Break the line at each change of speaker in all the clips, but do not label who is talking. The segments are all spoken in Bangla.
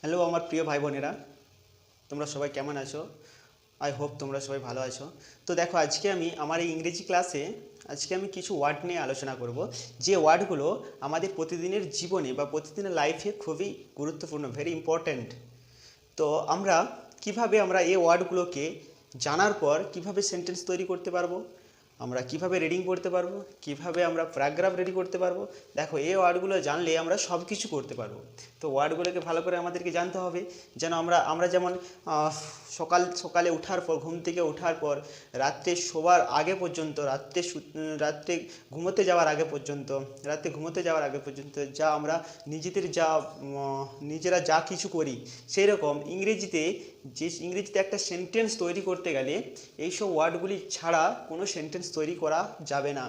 হ্যালো আমার প্রিয় ভাই বোনেরা, তোমরা সবাই কেমন আছো? আই হোপ তোমরা সবাই ভালো আছো। তো দেখো, আজকে আমি আমার এই ইংরেজি ক্লাসে কিছু ওয়ার্ড নিয়ে আলোচনা করব, যে ওয়ার্ডগুলো আমাদের প্রতিদিনের জীবনে বা প্রতিদিনের লাইফে খুবই গুরুত্বপূর্ণ, ভেরি ইম্পর্ট্যান্ট। তো আমরা এই ওয়ার্ডগুলোকে জানার পর কিভাবে সেন্টেন্স তৈরি করতে পারবো, আমরা কিভাবে রিডিং করতে পারবো, কিভাবে আমরা প্যারাগ্রাফ রেডি করতে পারবো। দেখো, এই ওয়ার্ডগুলো জানলে আমরা সব কিছু করতে পারবো। তো ওয়ার্ডগুলোকে ভালো করে আমাদেরকে জানতে হবে, যেন আমরা যেমন সকালে ওঠার পর, ঘুম থেকে ওঠার পর রাত্রে শোবার আগে পর্যন্ত, রাত্রে ঘুমোতে যাওয়ার আগে পর্যন্ত যা আমরা নিজেরা যা কিছু করি, সেই রকম ইংরেজিতে একটা সেন্টেন্স তৈরি করতে গেলে এইসব ওয়ার্ডগুলি ছাড়া কোনো সেন্টেন্স তৈরি করা যাবে না।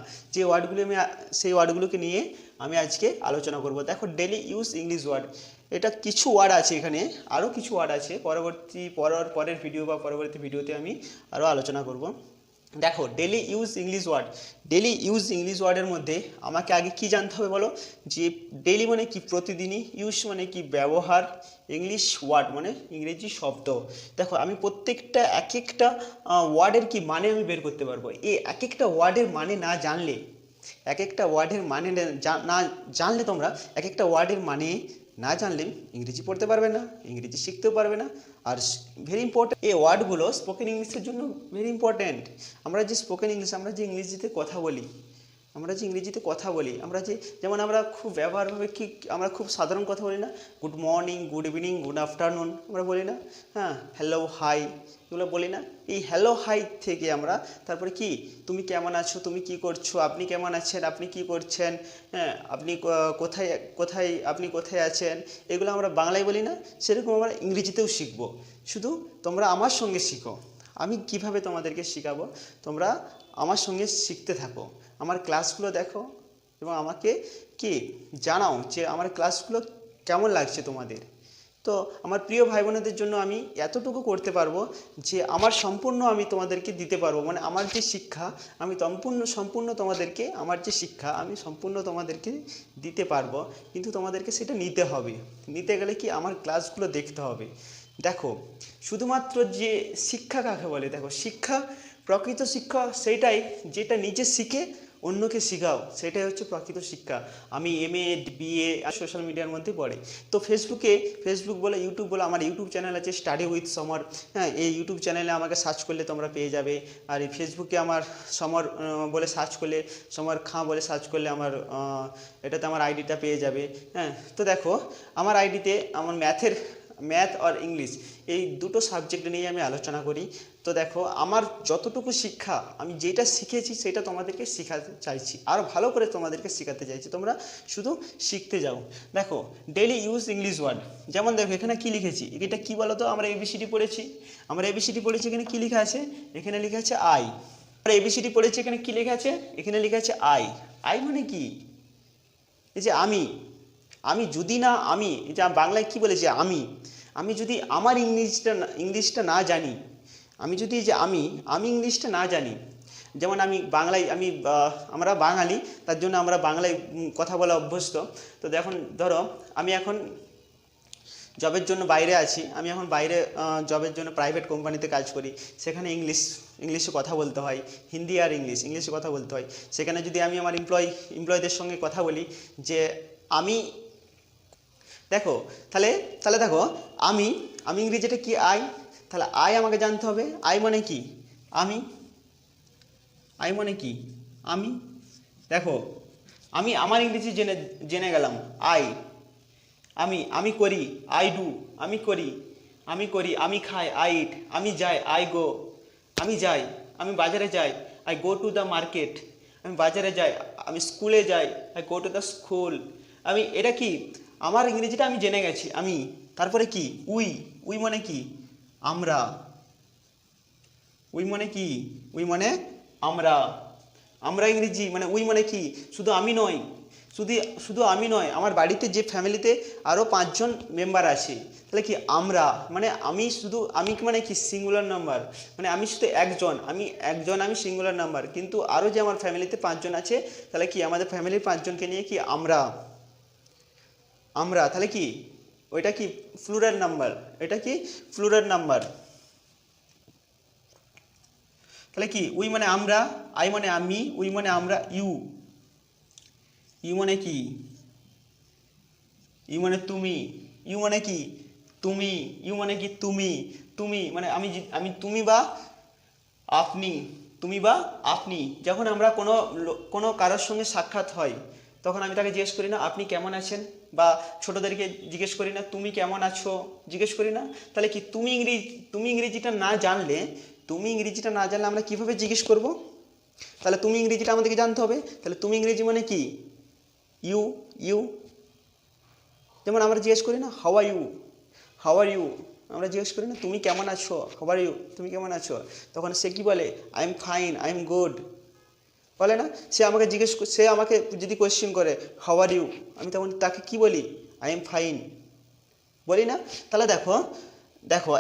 সেই ওয়ার্ডগুলোকে নিয়ে আমি আজকে আলোচনা করব। দেখো, ডেলি ইউজ ইংলিশ ওয়ার্ড, এটা কিছু ওয়ার্ড আছে, এখানে আরও কিছু ওয়ার্ড আছে, পরের ভিডিও বা পরবর্তী ভিডিওতে আমি আরও আলোচনা করব। দেখো, ডেলি ইউজ ইংলিশ ওয়ার্ডের মধ্যে আমাকে আগে কি জানতে হবে বলো, যে ডেলি মানে কি প্রতিদিনই, ইউজ মানে কি ব্যবহার, ইংলিশ ওয়ার্ড মানে ইংরেজি শব্দ। দেখো, আমি প্রত্যেকটা এক একটা ওয়ার্ডের কি মানে আমি বের করতে পারবো। এই এক একটা ওয়ার্ডের মানে না জানলে, তোমরা এক একটা ওয়ার্ডের মানে না জানলে ইংরেজি পড়তে পারবে না, ইংরেজি শিখতেও পারবে না। আর ভেরি ইম্পর্টেন্ট, এই ওয়ার্ডগুলো স্পোকেন ইংলিশের জন্য ভেরি ইম্পর্ট্যান্ট। আমরা যে ইংরেজিতে কথা বলি, যেমন আমরা খুব ব্যবহারভাবে আমরা খুব সাধারণ কথা বলি না, good morning, good evening, good afternoon আমরা বলি না, হ্যাঁ, হ্যালো হাই, এগুলো বলি না। এই হ্যালো হাই থেকে আমরা তারপরে কি, তুমি কেমন আছো, তুমি কি করছো, আপনি কেমন আছেন, আপনি কি করছেন, হ্যাঁ, আপনি কোথায় আছেন, এগুলো আমরা বাংলায় বলি না, সেরকম আমরা ইংরেজিতেও শিখবো। শুধু তোমরা আমার সঙ্গে শিখো, আমি কিভাবে তোমাদেরকে শেখাবো, তোমরা আমার সঙ্গে শিখতে থাকো, আমার ক্লাসগুলো দেখো এবং আমাকে কি জানাও যে আমার ক্লাসগুলো কেমন লাগছে তোমাদের। তো আমার প্রিয় ভাই বোনেদের জন্য আমি এতটুকু করতে পারবো যে আমি তোমাদেরকে দিতে পারবো, মানে আমার যে শিক্ষা আমি সম্পূর্ণ তোমাদেরকে, আমি সম্পূর্ণ তোমাদেরকে দিতে পারবো, কিন্তু তোমাদেরকে সেটা নিতে গেলে কি আমার ক্লাসগুলো দেখতে হবে। দেখো, শুধুমাত্র যে শিক্ষা কাকে বলে, দেখো, প্রকৃত শিক্ষা সেইটাই যেটা নিজে শিখে অন্যকে শেখাও, সেটাই হচ্ছে প্রকৃত শিক্ষা। আমি এমএ বিএ আর সোশ্যাল মিডিয়ার মধ্যে পড়ে। তো ফেসবুক বলে, ইউটিউব বলে, আমার ইউটিউব চ্যানেল আছে স্টাডি উইথ সমর, হ্যাঁ, এই ইউটিউব চ্যানেলে আমাকে সার্চ করলে তোমরা পেয়ে যাবে। আর এই ফেসবুকে আমার সমর বলে সার্চ করলে, সমর খাঁ বলে সার্চ করলে এটাতে আমার আইডিটা পেয়ে যাবে। হ্যাঁ, তো দেখো, আমার আইডিতে আমার ম্যাথ আর ইংলিশ, এই দুটো সাবজেক্ট নিয়ে আমি আলোচনা করি। তো দেখো, আমার যতটুকু শিক্ষা, আমি যেটা শিখেছি সেটা তোমাদেরকে শেখাতে চাইছি, আরও ভালো করে তোমাদেরকে শেখাতে চাইছি, তোমরা শুধু শিখতে যাও। দেখো, ডেইলি ইউজ ইংলিশ ওয়ার্ড, যেমন দেখো এখানে কি লিখেছি, এটা কি বলো তো, আমরা এবিসিডি পড়েছি, এখানে কি লেখা আছে, এখানে লেখা আছে আই। আমরা এবিসিডি পড়েছি, এখানে কি লেখা আছে, এখানে লেখা আছে আই। আই মানে কি, এই যে আমি যদি না, এই যে বাংলায় কি বলেছে, আমি যদি আমার ইংলিশটা না জানি, আমি যদি এই যে আমি ইংলিশটা না জানি, যেমন আমরা বাঙালি, তার জন্য আমরা বাংলায় কথা বলা অভ্যস্ত। তো ধরো আমি এখন জবের জন্য বাইরে আছি, জবের জন্য প্রাইভেট কোম্পানিতে কাজ করি, সেখানে ইংলিশে কথা বলতে হয়, হিন্দি আর ইংলিশে কথা বলতে হয়। সেখানে যদি আমি আমার এমপ্লয়ীদের সঙ্গে কথা বলি যে আমি, দেখো, তাহলে দেখো, আমি ইংরেজিটা কি, তাহলে আমাকে জানতে হবে, মানে কি, আমি, দেখো, আমার ইংরেজি জেনে গেলাম, আমি করি, আই ডু, আমি খাই, আই ইট, আমি যাই, আই গো, আমি বাজারে যাই, I go to the market, আমি বাজারে যাই, আমি স্কুলে যাই, I go to the school. এটা কি, আমার ইংরেজিটা আমি জেনে গেছি, তারপরে কি, উই মানে কি, আমরা, আমরা ইংরেজি মানে উই মানে কি, শুধু আমি নয়, আমার বাড়িতে যে ফ্যামিলিতে আরও 5 জন মেম্বার আছে, তাহলে কি আমরা মানে আমি মানে কি সিঙ্গুলার নাম্বার, মানে আমি শুধু আমি সিঙ্গুলার নাম্বার, কিন্তু আরও যে আমার ফ্যামিলিতে 5 জন আছে, তাহলে কি আমাদের ফ্যামিলির 5 জনকে নিয়ে কি আমরা, তাহলে কি ওইটা কি প্লুরাল নাম্বার, এটা কি প্লুরাল নাম্বার। তাহলে কি উই মানে আমরা, আই মানে আমি, উই মানে আমরা, ইউ, ইউ মানে কি, ইউ মানে তুমি, ইউ মানে কি তুমি, ইউ মানে কি তুমি, তুমি মানে আমি তুমি বা আপনি, তুমি বা আপনি। যখন আমরা কোনো কারোর সঙ্গে সাক্ষাৎ হয় তখন আমি তাকে জিজ্ঞেস করি না আপনি কেমন আছেন, বা ছোটদেরকে জিজ্ঞেস করি না তুমি কেমন আছো, জিজ্ঞেস করি না। তাহলে কি তুমি ইংরেজিটা না জানলে, তুমি ইংরেজিটা না জানলে আমরা কিভাবে জিজ্ঞেস করব? তাহলে তুমি ইংরেজিটা আমাদেরকে জানতে হবে। তাহলে তুমি ইংরেজি মানে কি ইউ, ইউ। যেমন আমরা জিজ্ঞেস করি না how are you, how are you, আমরা জিজ্ঞেস করি না তুমি কেমন আছো, হাউ আর ইউ, তুমি কেমন আছো। তখন সে কি বলে I am fine, I am good, বলে না। সে আমাকে যদি কোয়েশ্চেন করে হাউ আর ইউ, আমি তখন তাকে কি বলি আই এম ফাইন, বলি না। তাহলে দেখো দেখো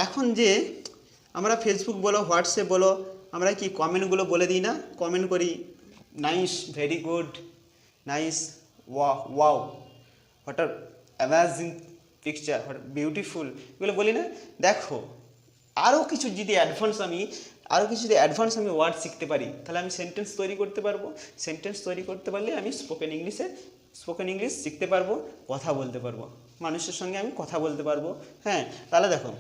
এখন যে আমরা ফেসবুক বলো হোয়াটসঅ্যাপ বলো আমরা কি কমেন্টগুলো বলে দিই না, কমেন্ট করি nice, very good, nice, wow, what are amazing picture, what beautiful, এগুলো বলি না। দেখো আরও কিছু যদি অ্যাডভান্স আমি ওয়ার্ড শিখতে পারি তাহলে আমি সেন্টেন্স তৈরি করতে পারবো। সেন্টেন্স তৈরি করতে পারলে আমি স্পোকেন ইংলিশ শিখতে পারবো, কথা বলতে পারবো, মানুষের সঙ্গে আমি কথা বলতে পারবো। হ্যাঁ, তাহলে দেখো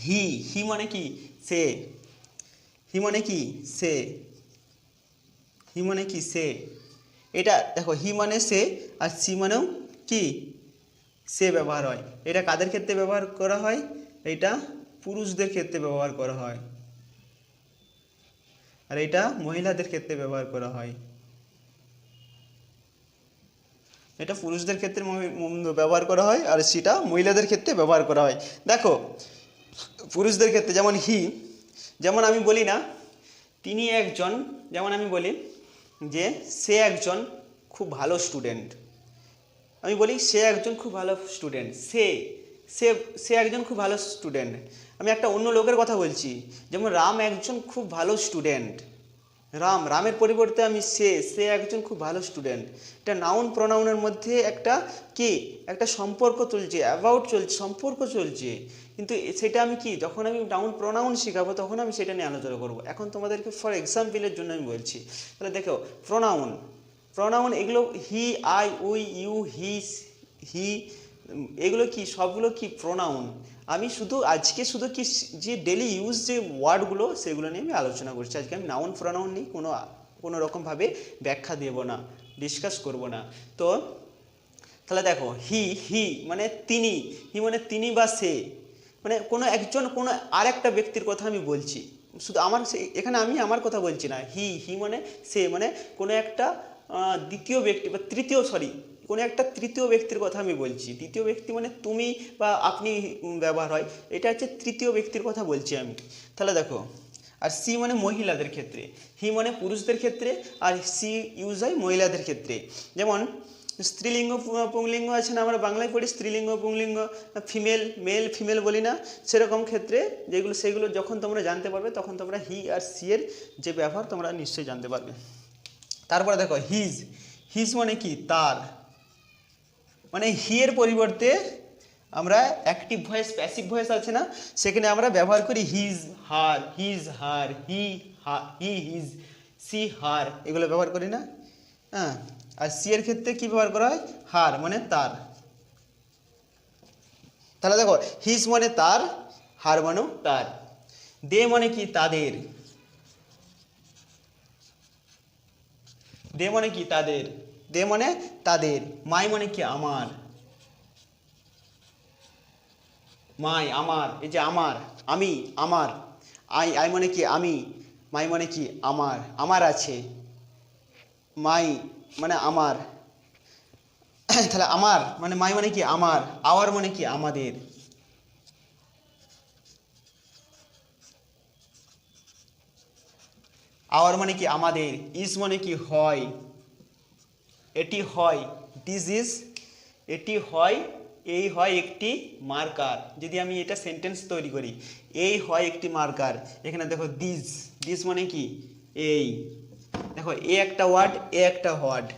হি মানে কি সে, হি মানে কি সে, হি মানে কি সে। এটা দেখো হি মানে সে আর সি মানেও কি সে ব্যবহার হয়। এটা কাদের ক্ষেত্রে ব্যবহার করা হয়? এটা পুরুষদের ক্ষেত্রে ব্যবহার করা হয়, আর এটা মহিলাদের ক্ষেত্রে ব্যবহার করা হয়। এটা পুরুষদের ক্ষেত্রে ব্যবহার করা হয় আর সেটা মহিলাদের ক্ষেত্রে ব্যবহার করা হয়। দেখো পুরুষদের ক্ষেত্রে যেমন হি, যেমন আমি বলি না তিনি একজন, যেমন আমি বলি যে সে একজন খুব ভালো স্টুডেন্ট, আমি বলি সে একজন খুব ভালো স্টুডেন্ট, সে সে একজন খুব ভালো স্টুডেন্ট। আমি একটা অন্য লোকের কথা বলছি, যেমন রাম একজন খুব ভালো স্টুডেন্ট, রামের পরিবর্তে আমি সে একজন খুব ভালো স্টুডেন্ট। এটা নাউন প্রোনাউনের মধ্যে একটা সম্পর্ক চলছে, অ্যাবাউট চলছে, সম্পর্ক চলছে। কিন্তু সেটা আমি যখন আমি নাউন প্রোনাউন শেখাবো তখন আমি সেটা নিয়ে আলোচনা করবো। এখন তোমাদেরকে ফর এক্সাম্পলের জন্য আমি বলছি। তাহলে দেখো প্রোনাউন এগুলো হি, আই, উই, ইউ, হি এগুলো সবগুলো প্রোনাউন। আমি আজকে শুধু যে ডেলি ইউজ যে ওয়ার্ডগুলো সেগুলো নিয়ে আমি আলোচনা করছি। আজকে আমি নাউন প্রোনাউন নিয়ে কোনো রকমভাবে ব্যাখ্যা দেব না, ডিসকাস করব না। তো তাহলে দেখো হি মানে তিনি, হি মানে তিনি বা সে, মানে কোনো আরেকটা ব্যক্তির কথা আমি বলছি। শুধু এখানে আমি আমার কথা বলছি না। হি মানে সে, মানে কোনো একটা দ্বিতীয় ব্যক্তি বা কোনো একটা তৃতীয় ব্যক্তির কথা আমি বলছি। তৃতীয় ব্যক্তি মানে তুমি বা আপনি ব্যবহার হয়, এটা হচ্ছে তৃতীয় ব্যক্তির কথা বলছি আমি। তাহলে দেখো আর সি মানে মহিলাদের ক্ষেত্রে, হি মানে পুরুষদের ক্ষেত্রে, আর সি ইউজ হয় মহিলাদের ক্ষেত্রে। যেমন স্ত্রীলিঙ্গ পুংলিঙ্গ আছে না, আমরা বাংলায় পড়ি স্ত্রীলিঙ্গ পুংলিঙ্গ, মেল ফিমেল বলি না, সেরকম ক্ষেত্রে সেগুলো যখন তোমরা জানতে পারবে তখন তোমরা হি আর সি এর যে ব্যবহার তোমরা নিশ্চয়ই জানতে পারবে। তারপরে দেখো হিজ মানে কি তার, মানে হি এর পরিবর্তে আমরা অ্যাক্টিভ ভয়েস প্যাসিভ ভয়েস আছে না, সেখানে আমরা ব্যবহার করি his her, he his, she her, এগুলো ব্যবহার করি না। হ্যাঁ, আর সি এর ক্ষেত্রে কি ব্যবহার করা হয়? হার মানে তার। তাহলে দেখো হিজ মানে তার, হার মানেও তার। দে মানে কি তাদের, দে মানে কি তাদের, দে মানে তাদের। মাই মানে কি আমার, মাই আমার, এই যে আমি আমার, আই মানে কি আমি, মাই মানে কি আমার আছে, মাই মানে আমার। তাহলে আমার মানে মাই মানে কি আমার, আওয়ার মানে কি আমাদের। আওয়ার মানে কি আমাদের, ইজ মানে কি হয়, এটি হয়, দিস ইজ, এটি হয়, এই হয় একটি মার্কার। যদি আমি এটা সেন্টেন্স তৈরি করি, এই হয় একটি মার্কার। এখানে দেখো দিস মানে কি এই, দেখো এ একটা ওয়ার্ড, এ একটা ওয়ার্ড,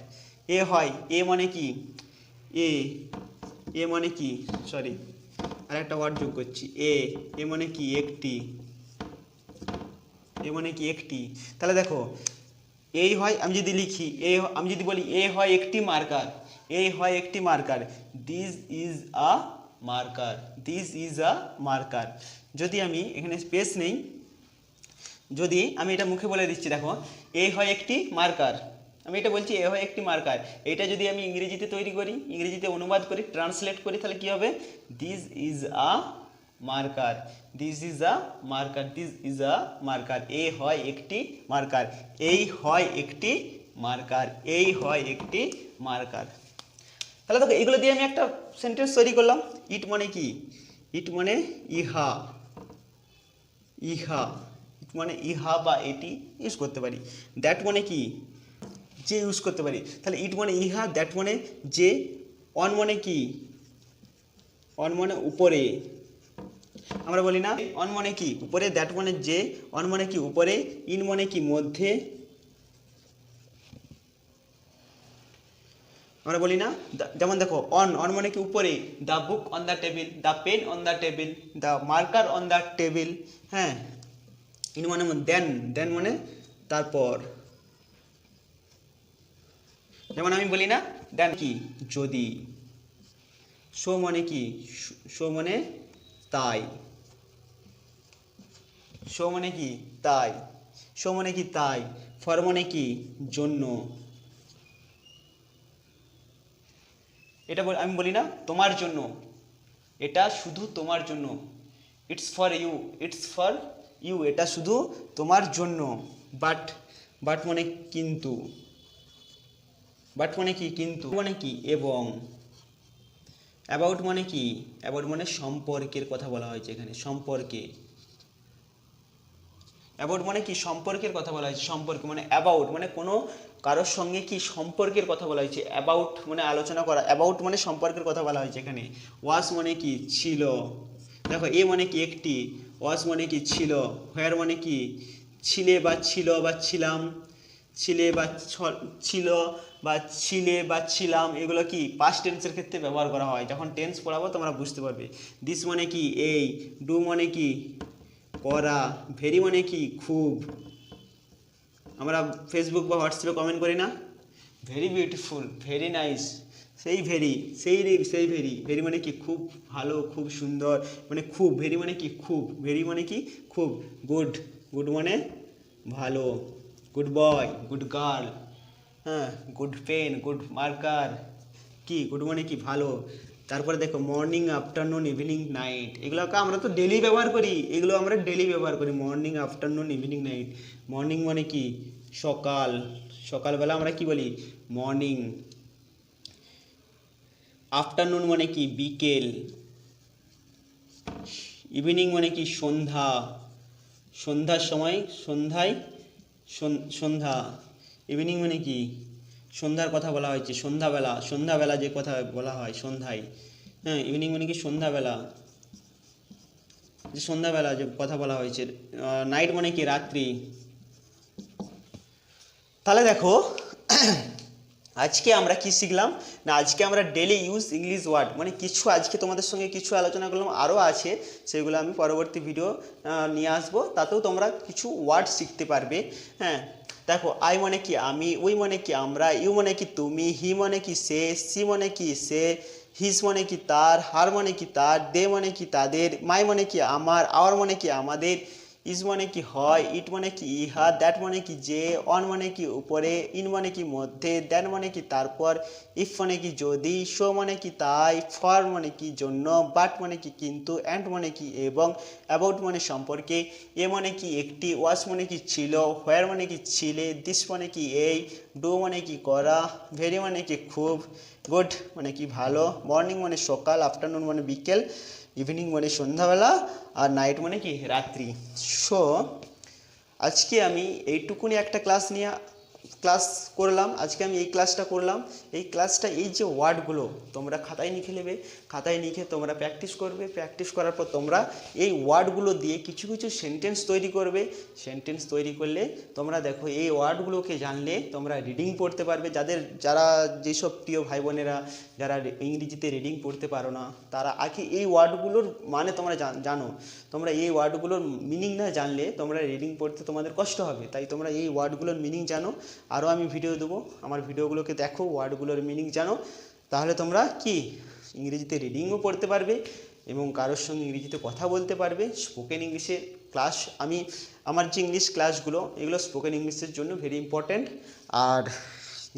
এ হয়, এ মানে কি এ, এ মানে কি, সরি আর একটা ওয়ার্ড যোগ করছি, এ মানে কি একটি, এ মানে কি একটি। তাহলে দেখো এই হয়, আমি যদি লিখি এ, আমি যদি বলি এ হয় একটি মার্কার, এ হয় একটি marker, this is a marker, this is a marker. যদি আমি এখানে স্পেস নেই, যদি আমি এটা মুখে বলে দিচ্ছি, দেখো এ হয় একটি মার্কার, আমি এটা বলছি এ হয় একটি মার্কার, এটা যদি আমি ইংরেজিতে তৈরি করি, ইংরেজিতে অনুবাদ করি, ট্রান্সলেট করি, তাহলে কি হবে, this is a marker, this is a marker, this is a marker, এ হয় একটি মার্কার, এই হয় একটি মার্কার, এই হয় একটি মার্কার। তাহলে দেখো এগুলো দিয়ে আমি একটা সেন্টেন্স তৈরি করলাম। ইট মানে কি, ইট মানে ইহা, ইহা, ইট মানে ইহা বা এটি ইউজ করতে পারি। দ্যাট মানে কি, যে ইউজ করতে পারি, তাহলে ইট মানে ইহা, দ্যাট মানে যে, অন মানে কি, অন মানে উপরে, আমরা বলি না অন মানে কি উপরে, দ্যাট মানে যে, অন মানে কি উপরে, ইন মানে কি মধ্যে, আমরা বলি না, যেমন দেখো অন, অন মানে কি উপরে, the book on the table, the pen on the table, the marker on the table, হ্যাঁ। ইন মানে দেন, দেন মানে তারপর, যেমন আমি বলি না দেন কি যদি, সো মানে কি, সো মানে তাই, সো মানে কি তাই, সো মানে কি তাই, ফর মানে কি জন্য, এটা আমি বলি না তোমার জন্য, এটা শুধু তোমার জন্য, it's for you, it's for you, এটা শুধু তোমার জন্য। বাট, বাট মানে কিন্তু, বাট মানে কি কিন্তু, মানে কি এবং, অ্যাবাউট মানে কি, অ্যাবাউট মানে সম্পর্কের কথা বলা হয়েছে এখানে, সম্পর্কে, অ্যাবাউট মানে কি সম্পর্কের কথা বলা হয়েছে, সম্পর্ক মানে অ্যাবাউট মানে কোনো কারোর সঙ্গে কি সম্পর্কের কথা বলা হয়েছে, অ্যাবাউট মানে আলোচনা করা, অ্যাবাউট মানে সম্পর্কের কথা বলা হয়েছে এখানে। ওয়াস মানে কি ছিল, দেখো এ মানে কি একটি, ওয়াস মানে কি ছিল, হোয়ার মানে কি ছিলে বা ছিল বা ছিলাম, ছিলে বা ছিল বা ছিলে বা ছিলাম, এগুলো কি পাস্ট টেন্সের ক্ষেত্রে ব্যবহার করা হয়, যখন টেন্স পড়াবো তোমরা বুঝতে পারবে। দিস মানে কি এই, ডু মানে কি করা, ভেরি মানে কি খুব, আমরা ফেসবুক বা হোয়াটসঅ্যাপে কমেন্ট করি না ভেরি বিউটিফুল, ভেরি নাইস, সেই ভেরি, সেই ভেরি, ভেরি মানে কি খুব ভালো, খুব সুন্দর, মানে খুব, ভেরি মানে কি খুব, ভেরি মানে কি খুব, গুড, গুড মানে ভালো, গুড বয়, গুড গার্ল, হ্যাঁ, গুড পেন, গুড মার্কার, কি গুড মানে কি ভালো। তারপরে দেখো মর্নিং, আফটারনুন, ইভিনিং, নাইট, এগুলোকে আমরা তো ডেলি ব্যবহার করি, এগুলো আমরা ডেলি ব্যবহার করি, morning, afternoon, evening, night. Morning মানে কি সকাল, সকালবেলা আমরা কি বলি মর্নিং। আফটারনুন মানে কি বিকেল, ইভিনিং মানে কি সন্ধ্যা, সন্ধ্যার সময়, সন্ধ্যায়, সন্ধ্যা, ইভিনিং মানে কি সন্ধ্যার কথা বলা হয়েছে, সন্ধ্যাবেলা, সন্ধ্যাবেলা যে কথা বলা হয় সন্ধ্যায়, হ্যাঁ, ইভিনিং মানে কি সন্ধ্যাবেলা, যে সন্ধ্যাবেলা যে কথা বলা হয়েছে। নাইট মানে কি রাত্রি। তাহলে দেখো আজকে আমরা কি শিখলাম না, আজকে আমরা ডেলি ইউজ ইংলিশ ওয়ার্ড মানে কিছু, আজকে তোমাদের সঙ্গে কিছু আলোচনা করলাম, আরও আছে সেগুলো আমি পরবর্তী ভিডিও নিয়ে আসবো, তাতেও তোমরা কিছু ওয়ার্ড শিখতে পারবে। হ্যাঁ, দেখো আই মানে কি আমি, উই মানে কি আমরা, ইউ মানে কি তুমি, হি মানে কি সে, সি মানে কি সে, হিজ মানে কি তার, হার মানে কি তার, দে মানে কি তাদের, মাই মানে কি আমার, আওয়ার মানে কি আমাদের, ইজ মানে কি হয়, ইট মানে কি ইহা, দ্যাট মানে কি যে, অন মানে কি উপরে, ইন মানে কি মধ্যে, দেন মানে কি তারপর, ইফ মানে কি যদি, সো মানে কি তাই, ফর মানে কি জন্য, বাট মানে কি কিন্তু, অ্যান্ড মানে কি এবং, অ্যাবাউট মানে সম্পর্কে, এ মানে কি একটি, ওয়াস মানে কি ছিল, হোয়ার মানে কি ছিলে, দিস মানে কি এই, ডু মানে কি করা, ভেরি মানে কি খুব, গুড মানে কি ভালো, মর্নিং মানে সকাল, আফটারনুন মানে বিকেল, ইভিনিং মানে সন্ধ্যাবেলা, আর নাইট মানে কি রাত্রি। সো আজকে আমি এইটুকুনি একটা ক্লাস করলাম, আজকে আমি এই ক্লাসটা করলাম। এই ক্লাসটা, এই যে ওয়ার্ডগুলো তোমরা খাতায় লিখে নেবে, খাতায় লিখে তোমরা প্র্যাকটিস করবে। প্র্যাকটিস করার পর তোমরা এই ওয়ার্ডগুলো দিয়ে কিছু কিছু সেন্টেন্স তৈরি করবে। সেন্টেন্স তৈরি করলে তোমরা দেখো এই ওয়ার্ডগুলোকে জানলে তোমরা রিডিং পড়তে পারবে। যারা যেসব প্রিয় ভাই বোনেরা যারা ইংরেজিতে রিডিং পড়তে পারো না, তারা আগে এই ওয়ার্ডগুলোর মানে তোমরা জানো। তোমরা এই ওয়ার্ডগুলোর মিনিং না জানলে তোমরা রিডিং পড়তে তোমাদের কষ্ট হবে। তাই তোমরা এই ওয়ার্ডগুলোর মিনিং জানো। আরও আমি ভিডিও দেবো, আমার ভিডিওগুলোকে দেখো, ওয়ার্ডগুলোর মিনিং জানো। তাহলে তোমরা কি ইংরেজিতে রিডিংও পড়তে পারবে এবং কারোর সঙ্গে ইংরেজিতে কথা বলতে পারবে। স্পোকেন ইংলিশের ক্লাস আমার যে ইংলিশ ক্লাসগুলো, এগুলো স্পোকেন ইংলিশের জন্য ভেরি ইম্পর্ট্যান্ট, আর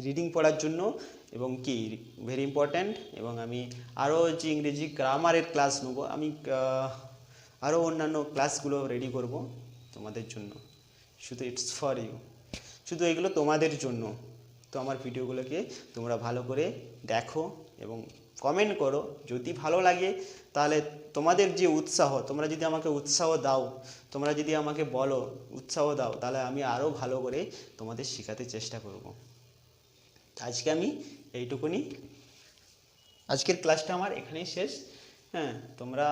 রিডিং পড়ার জন্য এবং কি ভেরি ইম্পর্ট্যান্ট। এবং আমি আরও যে ইংরেজি গ্রামারের ক্লাস নেব, আমি আরও অন্যান্য ক্লাসগুলো রেডি করব তোমাদের জন্য। শুধু ইটস ফর ইউ, শুধু এগুলো তোমাদের জন্য। তো আমার ভিডিওগুলোকে তোমরা ভালো করে দেখো এবং কমেন্ট করো। যদি ভালো লাগে তাহলে তোমাদের যে উৎসাহ, তোমরা যদি আমাকে উৎসাহ দাও, তোমরা যদি আমাকে বলো উৎসাহ দাও, তাহলে আমি আরও ভালো করে তোমাদের শেখাতে চেষ্টা করব। আজকে আমি এইটুকুনি, আজকের ক্লাসটা আমার এখানেই শেষ। হ্যাঁ, তোমরা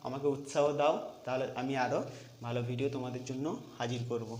আমাকে উৎসাহ দাও, তাহলে আমি আরও ভালো ভিডিও তোমাদের জন্য হাজির করব।